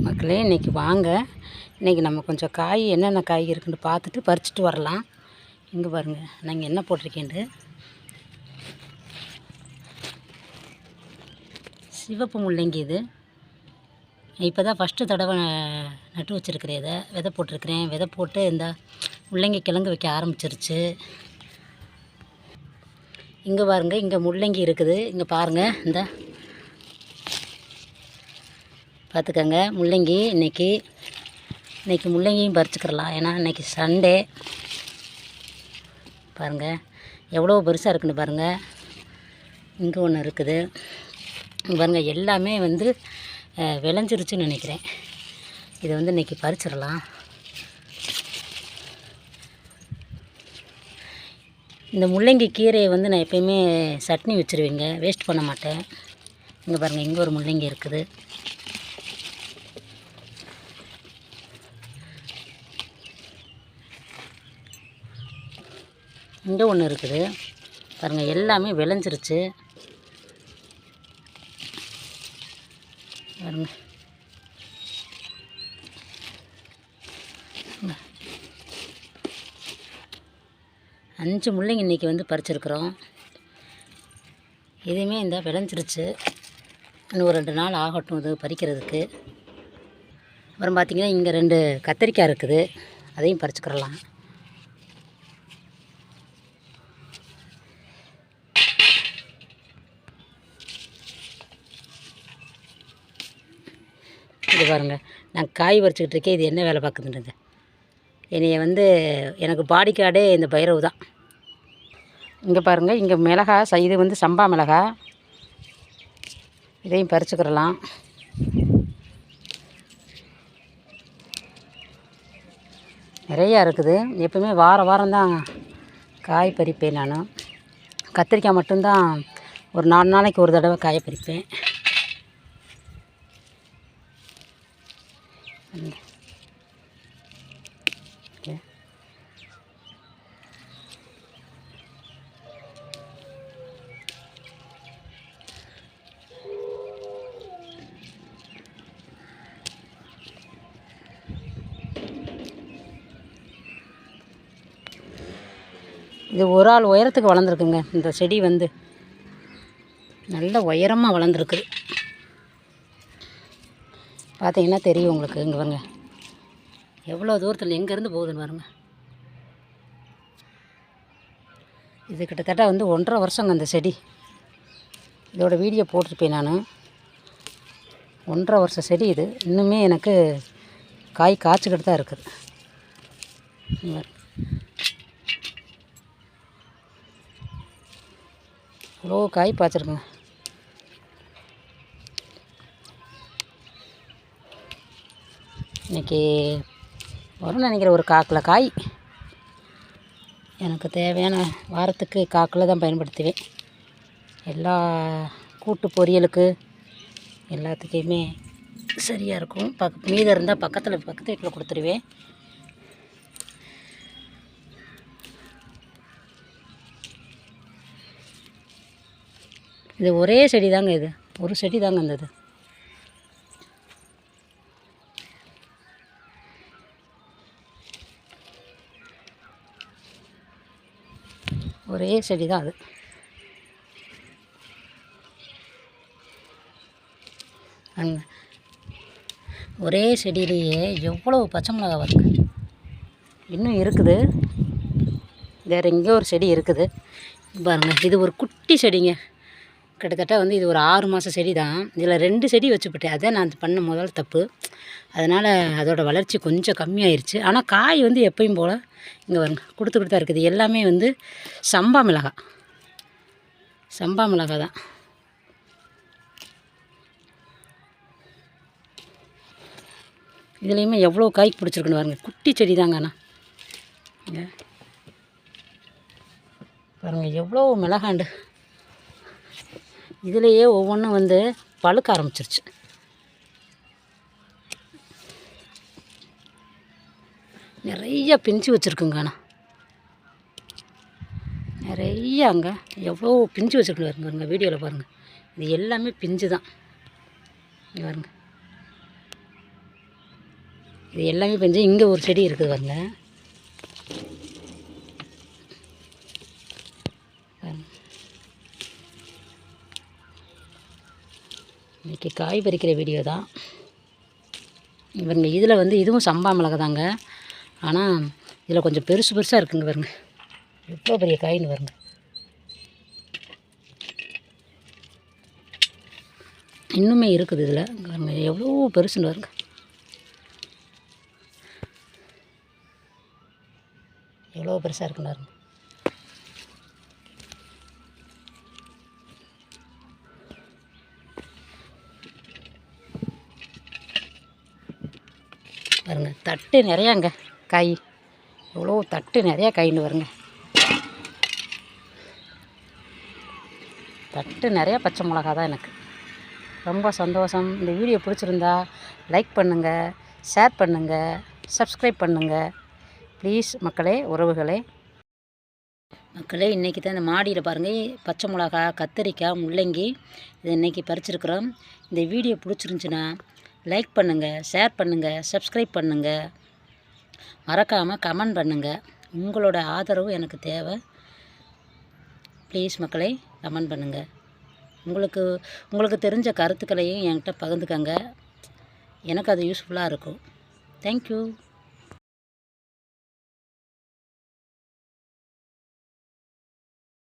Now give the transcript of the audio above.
மக்களே, இன்றைக்கி வாங்க. இன்றைக்கி நம்ம கொஞ்சம் காய் என்னென்ன காய் இருக்குன்னு பார்த்துட்டு பறிச்சுட்டு வரலாம். இங்கே பாருங்கள், நாங்கள் என்ன போட்டிருக்கேன்ட்டு. சிவப்பு முள்ளங்கி இது. இப்போ தான் ஃபஸ்ட்டு தடவை நட்டு வச்சுருக்கிறேன். இதை விதை போட்டிருக்கிறேன். விதை போட்டு இந்த முள்ளங்கி கிழங்கு வைக்க ஆரம்பிச்சிருச்சு. இங்கே பாருங்கள், இங்கே முள்ளங்கி இருக்குது. இங்கே பாருங்கள், இந்த பார்த்துக்கங்க முள்ளங்கி. இன்றைக்கி முள்ளங்கியும் பறிச்சுக்கிறலாம். ஏன்னா இன்றைக்கி சண்டே. பாருங்கள் எவ்வளோ பெருசாக இருக்குன்னு பாருங்கள். இங்கே ஒன்று இருக்குது பாருங்கள். எல்லாமே விளைஞ்சிருச்சுன்னு நினைக்கிறேன். இதை இன்றைக்கி பறிச்சிடலாம். இந்த முள்ளங்கி கீரையை நான் எப்பயுமே சட்னி வச்சுருவேங்க, வேஸ்ட் பண்ண மாட்டேன். இங்கே பாருங்கள், இங்கே ஒரு முள்ளங்கி இருக்குது. இங்கே ஒன்று இருக்குது பாருங்கள். எல்லாமே விளைஞ்சிருச்சு பாருங்க. அஞ்சு முள்ளங்கி இன்றைக்கி பறிச்சிருக்கிறோம். இதுவுமே இந்த விளைஞ்சிருச்சு. இன்னும் ஒரு 2 நாள் ஆகட்டும் இது பறிக்கிறதுக்கு. அப்புறம் பார்த்திங்கன்னா இங்கே 2 கத்திரிக்காய் இருக்குது. அதையும் பறிச்சுக்கிறலாம். இது பாருங்கள், நான் காய் பறிச்சுக்கிட்டு இருக்கேன். இது என்ன வேலை பார்க்குதுன்றது என்னைய எனக்கு பாடி கார்டே இந்த பைரவு தான். இங்கே பாருங்கள், இங்கே மிளகா இது சம்பா மிளகா. இதையும் பறிச்சுக்கிறலாம். நிறையா இருக்குது. எப்பவுமே வாரம் தான் காய் பறிப்பேன். நான் கத்திரிக்காய் மட்டும்தான் ஒரு 4 நாளைக்கு ஒரு தடவை காய் பறிப்பேன். இது ஒரு ஆள் உயரத்துக்கு வளர்ந்துருக்குங்க. இந்த செடி நல்ல உயரமாக வளர்ந்துருக்குது. பார்த்தீங்கன்னா தெரியும் உங்களுக்கு. இங்கே பாருங்க, எவ்வளோ தூரத்தில் எங்கேருந்து போகுதுன்னு பாருங்க. இது கிட்டத்தட்ட 1.5 வருஷங்க இந்த செடி. இதோட வீடியோ போட்டிருப்பேன் நான். 1.5 வருஷம் செடி இது. இன்னுமே எனக்கு காய் காய்ச்சிக்கிட்டு தான் இருக்குது. இவ்வளோ காய் பாய்ச்சிருக்குங்க. இன்றைக்கி வரும்னு நினைக்கிற ஒரு 1/4 கிலோ காய். எனக்கு தேவையான வாரத்துக்கு 1/4 கிலோ தான் பயன்படுத்துவேன். எல்லா கூட்டு பொரியலுக்கு எல்லாத்துக்குமே சரியாக இருக்கும். மீதம் இருந்தால் பக்கத்து வீட்டில் கொடுத்துருவேன். இது ஒரே செடி தாங்க. இது ஒரு செடி தாங்க இருந்தது. ஒரே செடி தான் அது. அங்கே ஒரே செடியிலேயே எவ்வளோ பச்சை மிளகா வருது. இன்னும் இருக்குது. வேறு எங்கேயோ ஒரு செடி இருக்குது பாருங்கள். இது ஒரு குட்டி செடிங்க. கிட்டத்தட்ட இது ஒரு 6 மாத செடி தான். இதில் 2 செடி வச்சுப்பட்டேன். அதான் நான் பண்ண முதல் தப்பு. அதனால் அதோட வளர்ச்சி கொஞ்சம் கம்மியாயிருச்சு. ஆனால் காய் எப்பயும் போல் இங்கே கொடுத்துக்கிட்டு தான் இருக்குது. எல்லாமே சம்பா மிளகா தான். இதுலேயுமே எவ்வளோ காய் பிடிச்சிருக்குன்னு பாருங்கள். குட்டி செடி தாங்க. ஆனால் பாருங்கள் எவ்வளோ மிளகாண்டு. இதுலேயே ஒவ்வொன்றும் பழுக்க ஆரம்பிச்சிருச்சு. நிறைய பிஞ்சு வச்சுருக்குங்க. ஆனால் நிறைய அங்கே எவ்வளோ பிஞ்சு வச்சுருக்கு பாருங்க. வீடியோவில் பாருங்கள். இது எல்லாமே பிஞ்சு தான். இங்கே பாருங்க. இது எல்லாமே பெஞ்சு இங்கே ஒரு செடி இருக்குது பாருங்க. இன்றைக்கி காய் பறிக்கிற வீடியோ தான் இவங்க. இதில் வந்து இதுவும் சம்பா மிளகா தாங்க. ஆனால் இதில் கொஞ்சம் பெருசு பெருசாக இருக்குங்க பாருங்க. எவ்வளோ பெரிய காயின்னு பாருங்க. இன்னுமே இருக்குது இதில் பாருங்க, எவ்வளோ பெருசுன்னு பாருங்க. எவ்வளோ பெருசாக இருக்குன்னு பாருங்க. பாருங்க தட்டு நிறையாங்க காய், எவ்வளோ தட்டு நிறையா காயின்னு வருங்க. தட்டு நிறையா பச்சை மிளகா தான் எனக்கு. ரொம்ப சந்தோஷம். இந்த வீடியோ பிடிச்சிருந்தா லைக் பண்ணுங்கள், ஷேர் பண்ணுங்கள், சப்ஸ்கிரைப் பண்ணுங்கள் ப்ளீஸ் மக்களே, உறவுகளே. மக்களே, இன்றைக்கி தான் இந்த மாடியில் பாருங்கள் பச்சை மிளகா, கத்திரிக்காய், முள்ளங்கி இது இன்றைக்கி பறிச்சிருக்கிறோம். இந்த வீடியோ பிடிச்சிருந்துச்சின்னா லைக் பண்ணுங்கள், ஷேர் பண்ணுங்கள், சப்ஸ்கிரைப் பண்ணுங்கள், மறக்காமல் கமெண்ட் பண்ணுங்கள். உங்களோட ஆதரவு எனக்கு தேவை. ப்ளீஸ் மக்களே, கமெண்ட் பண்ணுங்கள். உங்களுக்கு தெரிஞ்ச கருத்துக்களையும் என்கிட்ட பகிர்ந்துக்கங்க. எனக்கு அது யூஸ்ஃபுல்லாக இருக்கும். தேங்க்யூ.